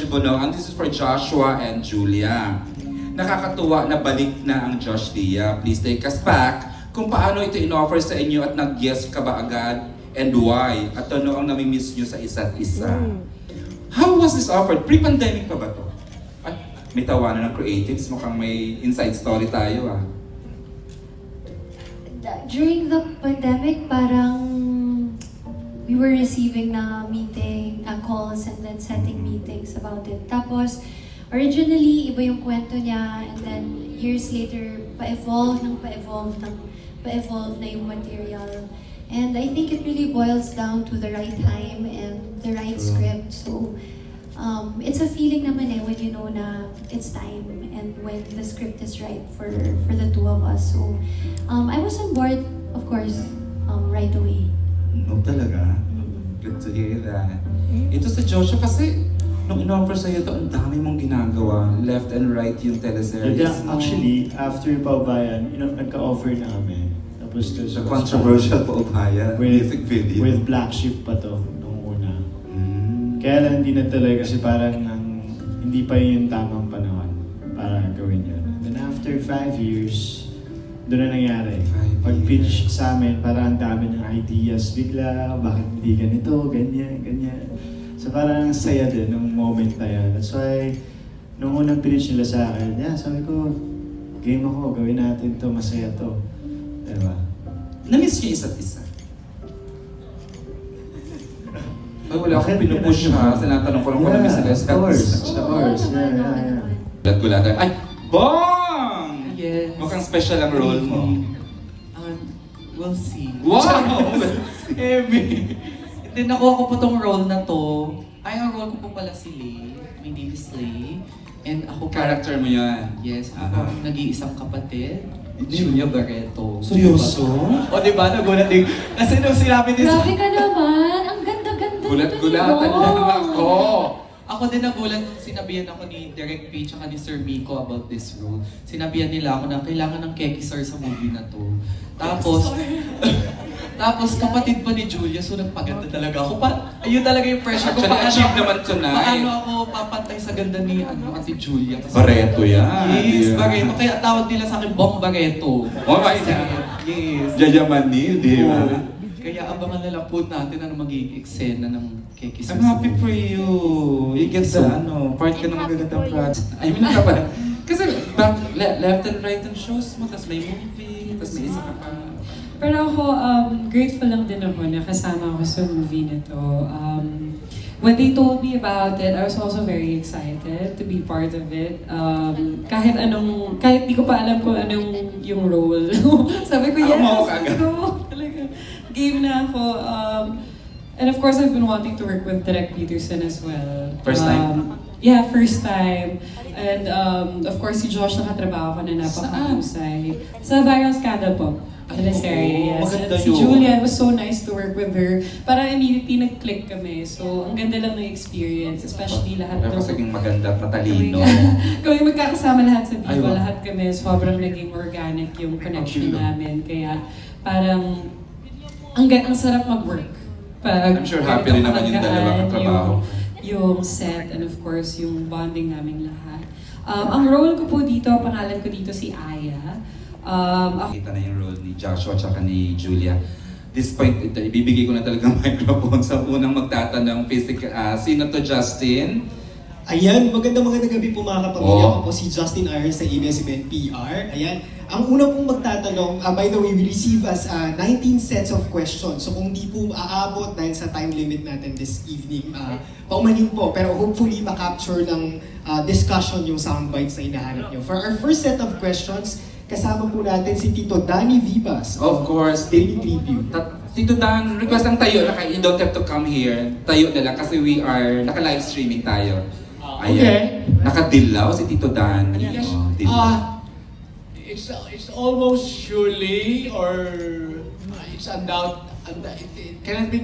Virgil Bonong, and this is for Joshua and Julia. Nakakatuwa na balik na ang Josh Dia. Please take us back kung paano ito in-offer sa inyo at nag-yes ka ba agad and why? At ano ang nami-miss nyo sa isa't isa? How was this offered? Pre-pandemic pa ba to? At may tawanan ng creatives, mukhang may inside story tayo ah. During the pandemic, parang we were receiving na calls and then setting meetings about it. Tapos, originally, iba yung kwento niya, and then years later, pa-evolve na yung material. And I think it really boils down to the right time and the right script. So, it's a feeling naman when you know na it's time and when the script is right for the two of us. So, I was on board, of course, right away. No talaga? Good to hear that. Ito sa Joshua kasi, nung in-offer sa'yo ito, ang dami mong ginagawa. Left and right yung teleseries. Yeah, actually, after Paubayan, nagka-offer na kami. Tapos The controversial Paubayan music video. With Black Sheep pa to, nung una. Kaya lang hindi na tuloy kasi parang hindi pa yun yung tamang panahon para gawin yun. Then after 5 years, doon na nangyari. Pag-pitch sa amin, parang ang dami ng ideas bigla, bakit hindi ganito, ganyan. So parang saya din nung moment na yan. That's why, nung unang pitch nila sa akin, sabi ko, game ako, gawin natin to, masaya to. Diba? Na-miss niyo isa't isa? Ay, wala akong pinupush ha. Sinatanong ko lang kung na-miss nila isa't isa. Of course. Gulat-gulatan. Ay! Bong! Yes. Mukhang special ang role mo. We'll see. Wow! Emi! Hindi, nakuha ko po tong role na to. Ay, ang role ko po pala si Lay. My name is Lay. And ako Character mo yan. Yes, ako ang nag-iisang kapatid. Julia Barreto. Seryoso? O diba, nagulat din. Kasi nung sinabi din Grabe ka naman! Ang ganda-ganda Gulat-gulatan lang ako. Ako din nagulat, sinabihan ako ni Direk P tsaka ni Sir Miko about this role. Sinabihan nila ako na kailangan ng Keki Sir sa movie na to. Tapos kapatid pa ni Julia, so nagpaganda talaga ako. Ayun talaga yung pressure ko. Actually, achieve naman tonight. Paano ako papantay sa ganda ni Ate Julia? Kasi, Barreto yan. Yes, Yeah. Barreto. Kaya tawag nila sa akin, Bong Barreto. Oh my God. Yes. Jajamanil, di ba? Kaya abangan na lang po natin ano magiging eksena ng Keki Sir. I'm happy for you. You get the part ka ng magagandang project. I mean, ka pa. Kasi left and right ang shows mo, tapos may movie, tapos may isa ka pa. Pero ako, grateful lang din ako na kasama ako sa movie na to. When they told me about it, I was also very excited to be part of it. Kahit di ko pa alam kung anong yung role. Sabi ko, yes, let's go. Talaga, game na ako. And of course, I've been wanting to work with Direk Peterson as well. First time? Yeah, first time. And of course, si Josh nakatrabaho ko na napakahusay. Sa Viral Scandal po. Teleserye, yes. Maganda Si yun. Julia, it was so nice to work with her. Parang immediately nag-click kami. So, ang ganda lang ng experience. Especially lahat Pero kasi naging maganda at matalino. kami magkakasama lahat sa Ay, Viva, wow. lahat kami. Sobrang naging organic yung connection namin. Kaya parang ang sarap mag-work. I'm sure happy rin naman yung dalawang katrabaho. Yung set and of course yung bonding naming lahat. Ang role ko po dito, pangalan ko dito si Aya. Kita na yung role ni Joshua at ni Julia. This point, ibibigay ko na talagang microphone sa unang magtatanong sino to, Justin? Ayan, magandang gabi po mga kapamilya. Ako po si Justin Irons sa ABS-CBN PR. Ayan, ang una pong magtatanong, by the way, we receive as 19 sets of questions. So kung di po aabot dahil sa time limit natin this evening, paumanin po. Pero hopefully makapture ng discussion yung soundbites na hinahanap nyo. For our first set of questions, kasama po natin si Tito Danny Vivas. Of course. Daily Tribute. Tito Dan, request ang tayo na you don't have to come here. Tayo na lang kasi naka-live streaming tayo. Ayan. Naka-dilaw si Tito Dan. Yes. Dilaw. It's almost surely or it's it cannot be